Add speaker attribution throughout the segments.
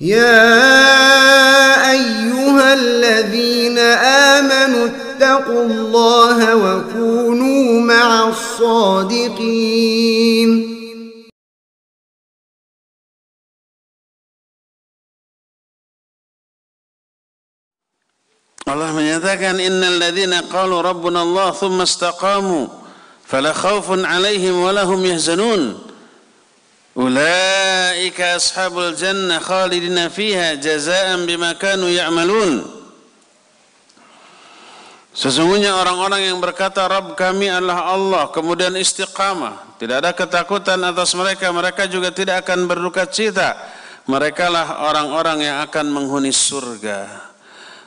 Speaker 1: يا أيها الذين آمنوا اتقوا الله وكونوا مع الصادقين.
Speaker 2: Allah menyatakan innal ladzina qalu rabbuna Allah tsumma istaqamu fala khaufun 'alaihim wa lahum yahzanun ulaika ashabul jannah khalidina fiha jazaa'an bima kanu ya'malun. Sesungguhnya orang-orang yang berkata Rabb kami adalah Allah kemudian istiqamah, tidak ada ketakutan atas mereka, mereka juga tidak akan berduka cita, merekalah orang-orang yang akan menghuni surga.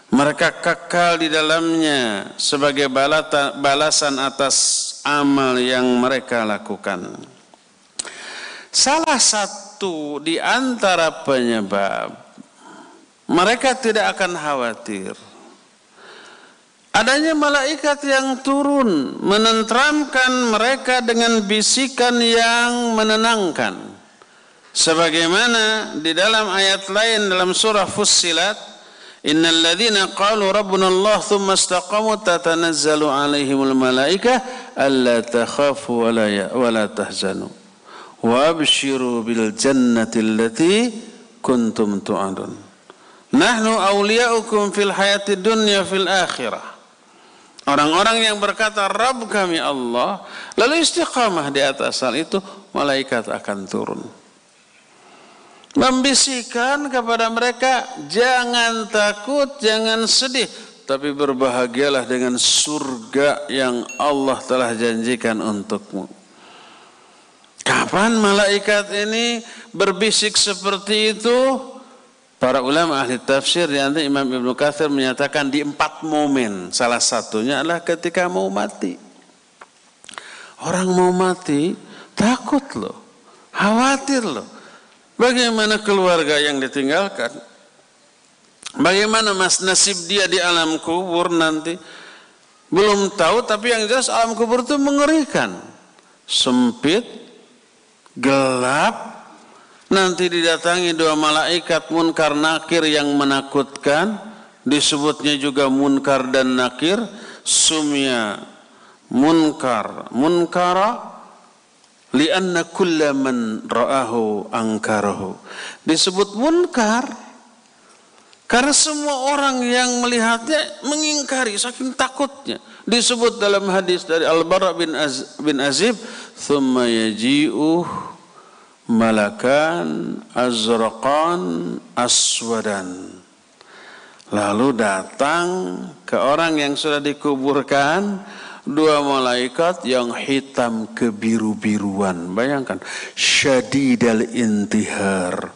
Speaker 2: Mereka kekal di dalamnya sebagai balasan atas amal yang mereka lakukan. Salah satu di antara penyebab mereka tidak akan khawatir adanya malaikat yang turun menenteramkan mereka dengan bisikan yang menenangkan. Sebagaimana di dalam ayat lain dalam surah Fussilat, innal ladzina qalu rabbuna Allah tsumma istaqamu tatanazzalu 'alaihimul malaikah alla takhafu wa la tahzanu wa abshiru bil jannati allati kuntum tu'adun nahnu awliya'ukum fil hayatid dunya fil akhirah. Orang-orang yang berkata Rabb kami Allah lalu istiqamah di atas hal itu, malaikat akan turun membisikkan kepada mereka, jangan takut, jangan sedih, tapi berbahagialah dengan surga yang Allah telah janjikan untukmu. Kapan malaikat ini berbisik seperti itu? Para ulama ahli tafsir di antara Imam Ibnu Katsir menyatakan di 4 momen. Salah satunya adalah ketika mau mati. Orang mau mati takut loh, khawatir loh. Bagaimana keluarga yang ditinggalkan? Bagaimana nasib dia di alam kubur nanti? Belum tahu, tapi yang jelas alam kubur itu mengerikan. Sempit, gelap, nanti didatangi 2 malaikat munkar nakir yang menakutkan. Disebutnya juga munkar dan nakir. Sumya munkara lianna kulla man ra'ahu angkarahu. Disebut munkar karena semua orang yang melihatnya mengingkari saking takutnya. Disebut dalam hadis dari Al-Bara bin Azib, thumma yaji'u malakan azraqan aswadan. Lalu datang ke orang yang sudah dikuburkan 2 malaikat yang hitam kebiru-biruan. Bayangkan, syadidal intihar,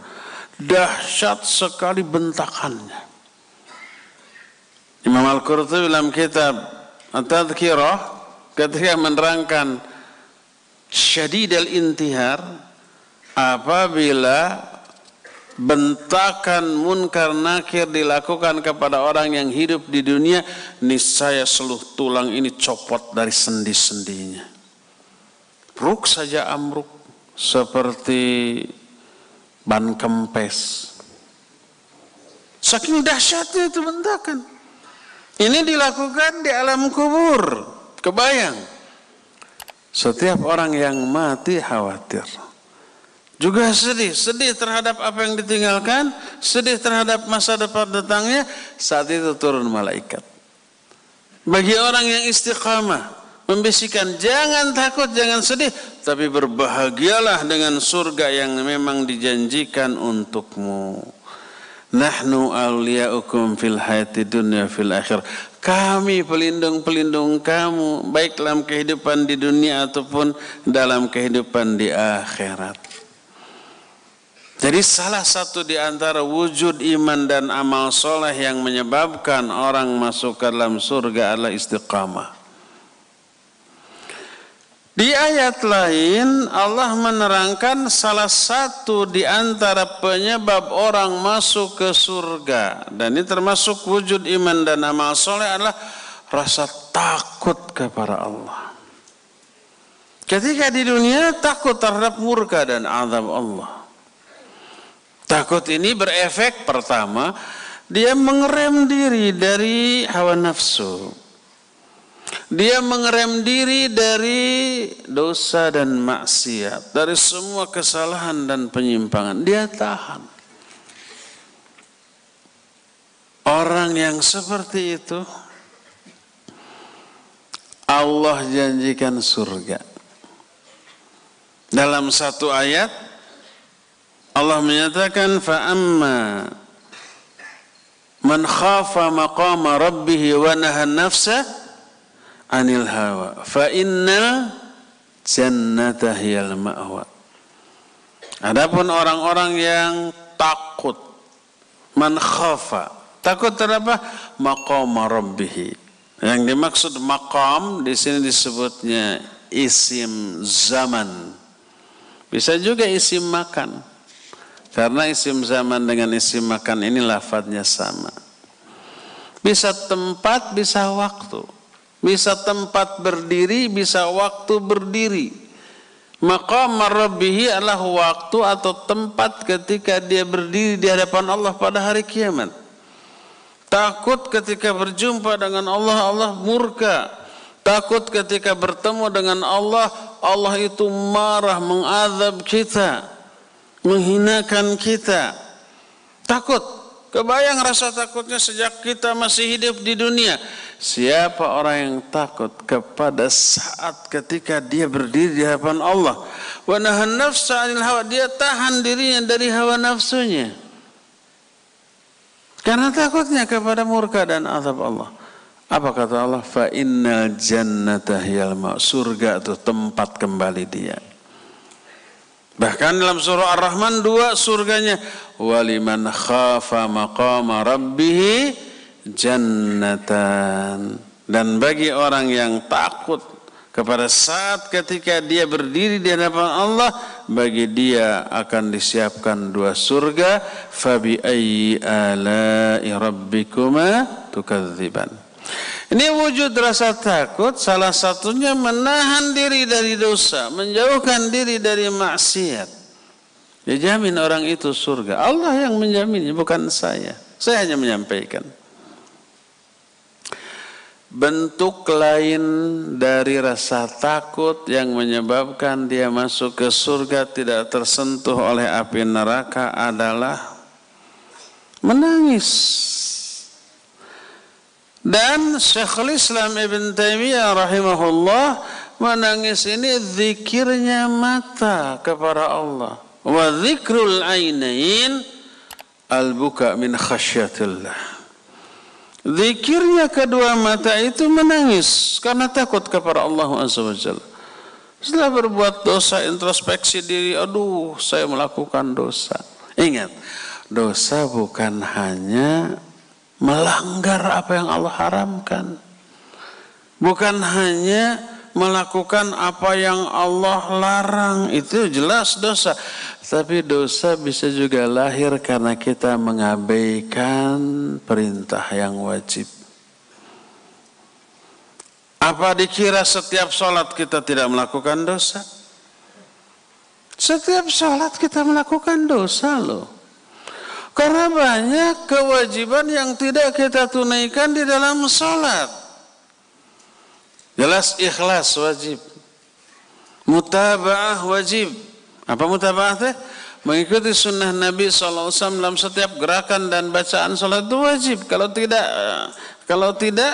Speaker 2: dahsyat sekali bentakannya. Imam Al-Qurtubi dalam kitab At-Tadhkirah ketika menerangkan syadidal intihar, apabila bentakan munkar nakir dilakukan kepada orang yang hidup di dunia, niscaya seluruh tulang ini copot dari sendi-sendinya. Ruk saja amruk seperti ban kempes. Saking dahsyatnya itu bentakan. Ini dilakukan di alam kubur. Kebayang. Setiap orang yang mati khawatir. Juga sedih terhadap apa yang ditinggalkan, sedih terhadap masa depan datangnya. Saat itu turun malaikat. Bagi orang yang istiqamah, membisikkan jangan takut, jangan sedih, tapi berbahagialah dengan surga yang memang dijanjikan untukmu. Nahnu awliya'ukum fil hayati dunya fil akhir. Kami pelindung-pelindung kamu, baik dalam kehidupan di dunia ataupun dalam kehidupan di akhirat. Jadi salah satu di antara wujud iman dan amal soleh yang menyebabkan orang masuk ke dalam surga adalah istiqamah. Di ayat lain Allah menerangkan salah satu di antara penyebab orang masuk ke surga, dan ini termasuk wujud iman dan amal soleh, adalah rasa takut kepada Allah. Ketika di dunia takut terhadap murka dan azab Allah. Takut ini berefek pertama, dia mengerem diri dari hawa nafsu. Dia mengerem diri dari dosa dan maksiat, dari semua kesalahan dan penyimpangan. Dia tahan. Orang yang seperti itu Allah janjikan surga. Dalam satu ayat Allah menyatakan fa'amma man khafa maqama rabbih wa nahan nafsa anil hawa fa innal jannata hiyal ma'wa. Adapun orang-orang yang takut, man khafa, takut terhadap maqama rabbih. Yang dimaksud maqam di sini disebutnya isim zaman. Bisa juga isim makan. Karena isim zaman dengan isim makan ini lafadznya sama. Bisa tempat, bisa waktu. Bisa tempat berdiri, bisa waktu berdiri. Maqam rabbih adalah waktu atau tempat ketika dia berdiri di hadapan Allah pada hari kiamat. Takut ketika berjumpa dengan Allah, Allah murka. Takut ketika bertemu dengan Allah, Allah itu marah, mengazab kita, menghinakan kita. Takut. Kebayang rasa takutnya sejak kita masih hidup di dunia. Siapa orang yang takut kepada saat ketika dia berdiri di hadapan Allah? Wa nahan nafsa 'anil hawa, dia tahan dirinya dari hawa nafsunya. Karena takutnya kepada murka dan azab Allah. Apa kata Allah? Fa innal jannata hiyal ma', surga itu tempat kembali dia. Bahkan dalam surah Ar-Rahman 2 surganya waliman khafa maqama rabbih jannatan. Dan bagi orang yang takut kepada saat ketika dia berdiri di hadapan Allah, bagi dia akan disiapkan 2 surga. Fabi ayyi ala'i rabbikuma tukadziban. Ini wujud rasa takut, salah satunya menahan diri dari dosa, menjauhkan diri dari maksiat. Dijamin orang itu surga. Allah yang menjaminnya, bukan saya. Saya hanya menyampaikan. Bentuk lain dari rasa takut yang menyebabkan dia masuk ke surga tidak tersentuh oleh api neraka adalah menangis. Dan Syekhul Islam Ibn Taimiyah rahimahullah, menangis ini zikirnya mata kepada Allah. Wa zikrul ainain al-buka min khasyatillah. Zikirnya kedua mata itu menangis karena takut kepada Allah Azza wa Jalla. Setelah berbuat dosa, introspeksi diri, aduh saya melakukan dosa. Ingat, dosa bukan hanya melanggar apa yang Allah haramkan. Bukan hanya melakukan apa yang Allah larang, itu jelas dosa. Tapi dosa bisa juga lahir karena kita mengabaikan perintah yang wajib. Apa dikira setiap sholat kita tidak melakukan dosa? Setiap sholat kita melakukan dosa loh. Karena banyak kewajiban yang tidak kita tunaikan di dalam sholat. Jelas ikhlas wajib. Mutaba'ah wajib. Apa mutaba'ah teh? Mengikuti sunnah Nabi SAW dalam setiap gerakan dan bacaan sholat itu wajib. Kalau tidak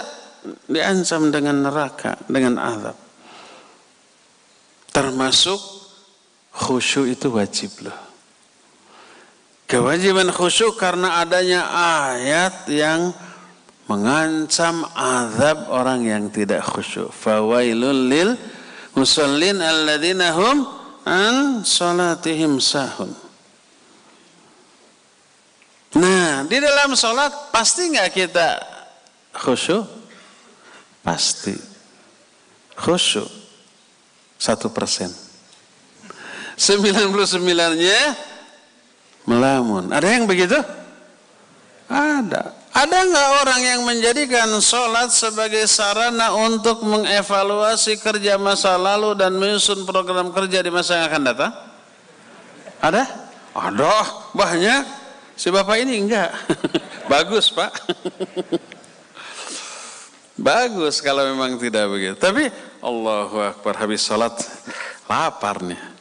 Speaker 2: diancam dengan neraka, dengan azab. Termasuk khusyuk itu wajib loh. Kewajiban khusyuk karena adanya ayat yang mengancam azab orang yang tidak khusyuk. Fawailul lil musallin alladzina hum an salatihim sahun. Nah, di dalam salat pasti enggak kita khusyuk? Pasti. Khusyuk 1%. 99-nya melamun. Ada yang begitu? Ada. Ada nggak orang yang menjadikan sholat sebagai sarana untuk mengevaluasi kerja masa lalu dan menyusun program kerja di masa yang akan datang? Ada? Aduh, banyak. Si bapak ini enggak. Bagus, Pak. Bagus kalau memang tidak begitu. Tapi Allahu Akbar, habis sholat lapar nih.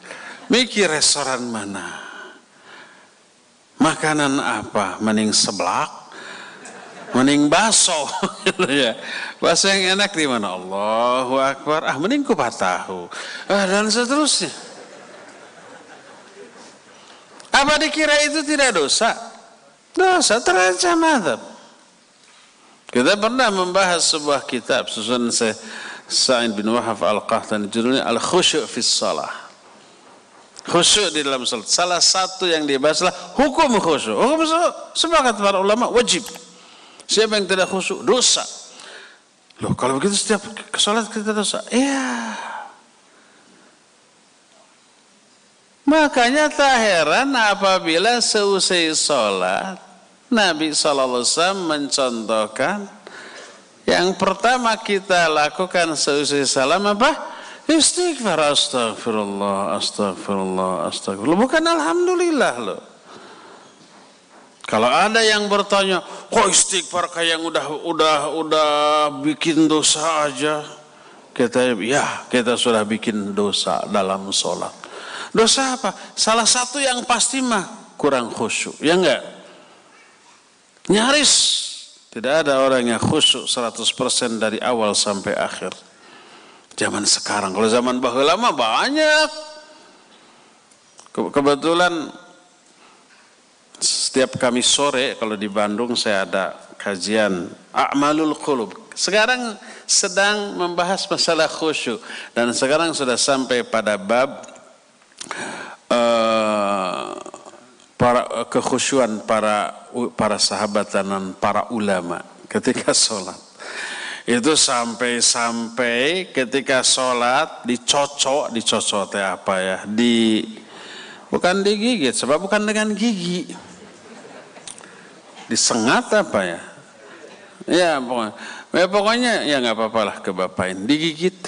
Speaker 2: Mikir restoran mana, makanan apa, mending seblak, mending bakso, gitu ya. Bakso yang enak di mana? Allahu Akbar. Mending kupat tahu. Dan seterusnya. Apa dikira itu tidak dosa? Dosa, terancam azab. Kita pernah membahas sebuah kitab susunan Sa'id bin Wahab Al-Qahtani, judulnya Al-Khusyu' fis Shalah. Khusyuk di dalam salat. Salah satu yang dibahas adalah hukum khusyuk. Hukum khusyuk, sepakat para ulama, wajib. Siapa yang tidak khusyuk, dosa. Loh, kalau begitu setiap salat kita dosa. Iya. Makanya tak heran apabila seusai salat Nabi SAW mencontohkan yang pertama kita lakukan seusai salam apa? Istighfar, astagfirullah, astagfirullah, astagfirullah. Bukan alhamdulillah loh. Kalau ada yang bertanya, kok istighfar kayak yang udah bikin dosa aja? Kita sudah bikin dosa dalam sholat. Dosa apa? Salah satu yang pasti mah kurang khusyuk, ya enggak? Nyaris tidak ada orang yang khusyuk 100% dari awal sampai akhir. Zaman sekarang, kalau zaman baheula mah banyak. Kebetulan setiap Kamis sore kalau di Bandung saya ada kajian A'malul Qulub. Sekarang sedang membahas masalah khusyuk dan sekarang sudah sampai pada bab kekhusyuan para sahabat dan para ulama ketika sholat. Itu sampai ketika sholat dicocok teh apa ya? Bukan digigit, sebab bukan dengan gigi. Disengat apa ya? Ya pokoknya ya nggak apa-apa lah kebapain. Digigit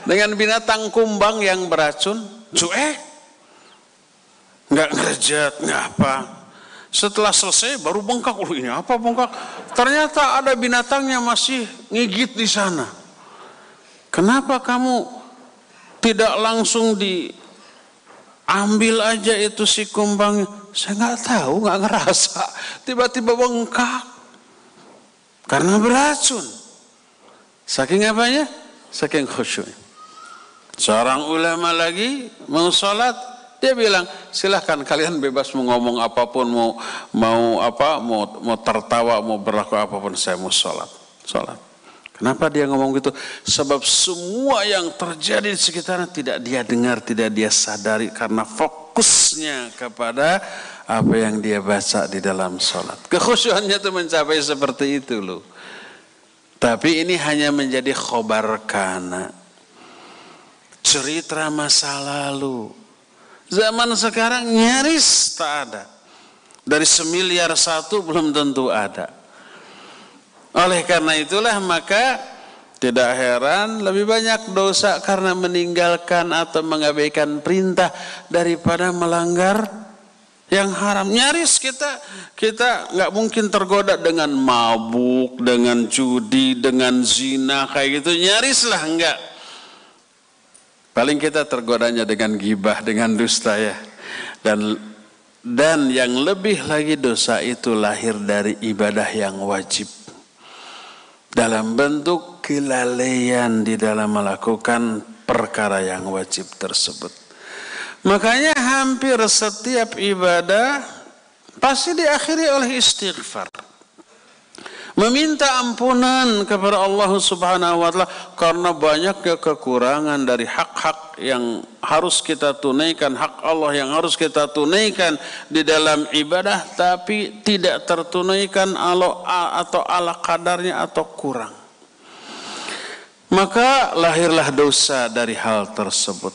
Speaker 2: dengan binatang kumbang yang beracun, nggak ngerejat, nggak apa. Setelah selesai baru bengkak. Ini apa bengkak? Ternyata ada binatangnya masih ngigit di sana. Kenapa kamu tidak langsung diambil aja itu si kumbangnya? Saya nggak tahu, nggak ngerasa. Tiba-tiba bengkak karena beracun. Saking apanya? Saking khusyuk. Seorang ulama lagi mau sholat, dia bilang, silahkan kalian bebas mau ngomong apapun, mau tertawa, mau berlaku apapun, saya mau sholat. Kenapa dia ngomong gitu? Sebab semua yang terjadi di sekitarnya tidak dia dengar, tidak dia sadari karena fokusnya kepada apa yang dia baca di dalam sholat. Kekhusyuannya itu mencapai seperti itu loh. Tapi ini hanya menjadi khobar kana, cerita masa lalu. Zaman sekarang nyaris tak ada. Dari 1 miliar belum tentu ada. Oleh karena itulah maka tidak heran lebih banyak dosa karena meninggalkan atau mengabaikan perintah daripada melanggar yang haram. Nyaris kita nggak mungkin tergoda dengan mabuk, dengan judi, dengan zina kayak gitu. Nyaris lah enggak. Paling kita tergodanya dengan gibah, dengan dusta ya. Dan yang lebih lagi dosa itu lahir dari ibadah yang wajib. Dalam bentuk kelalaian di dalam melakukan perkara yang wajib tersebut. Makanya hampir setiap ibadah pasti diakhiri oleh istighfar. Meminta ampunan kepada Allah Subhanahu wa Ta'ala karena banyaknya kekurangan dari hak-hak yang harus kita tunaikan, hak Allah yang harus kita tunaikan di dalam ibadah tapi tidak tertunaikan atau ala kadarnya atau kurang. Maka lahirlah dosa dari hal tersebut.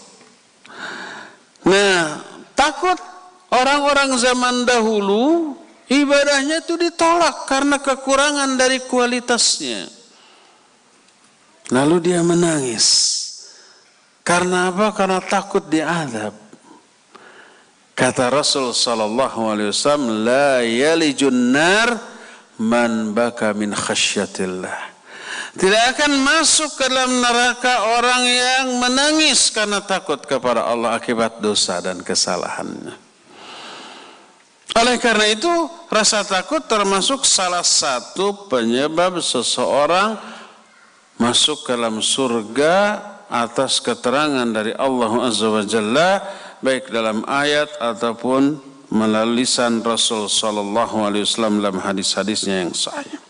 Speaker 2: Nah, takut orang-orang zaman dahulu ibadahnya itu ditolak karena kekurangan dari kualitasnya. Lalu dia menangis. Karena apa? Karena takut diazab. Kata Rasul sallallahu alaihi wasallam, la yalijun nar man baka min khasyatillah. Tidak akan masuk ke dalam neraka orang yang menangis karena takut kepada Allah akibat dosa dan kesalahannya. Oleh karena itu, rasa takut termasuk salah satu penyebab seseorang masuk ke dalam surga atas keterangan dari Allah Azza wa Jalla, baik dalam ayat ataupun melalui lisan Rasul sallallahu alaihi wasallam dalam hadis-hadisnya yang sahih.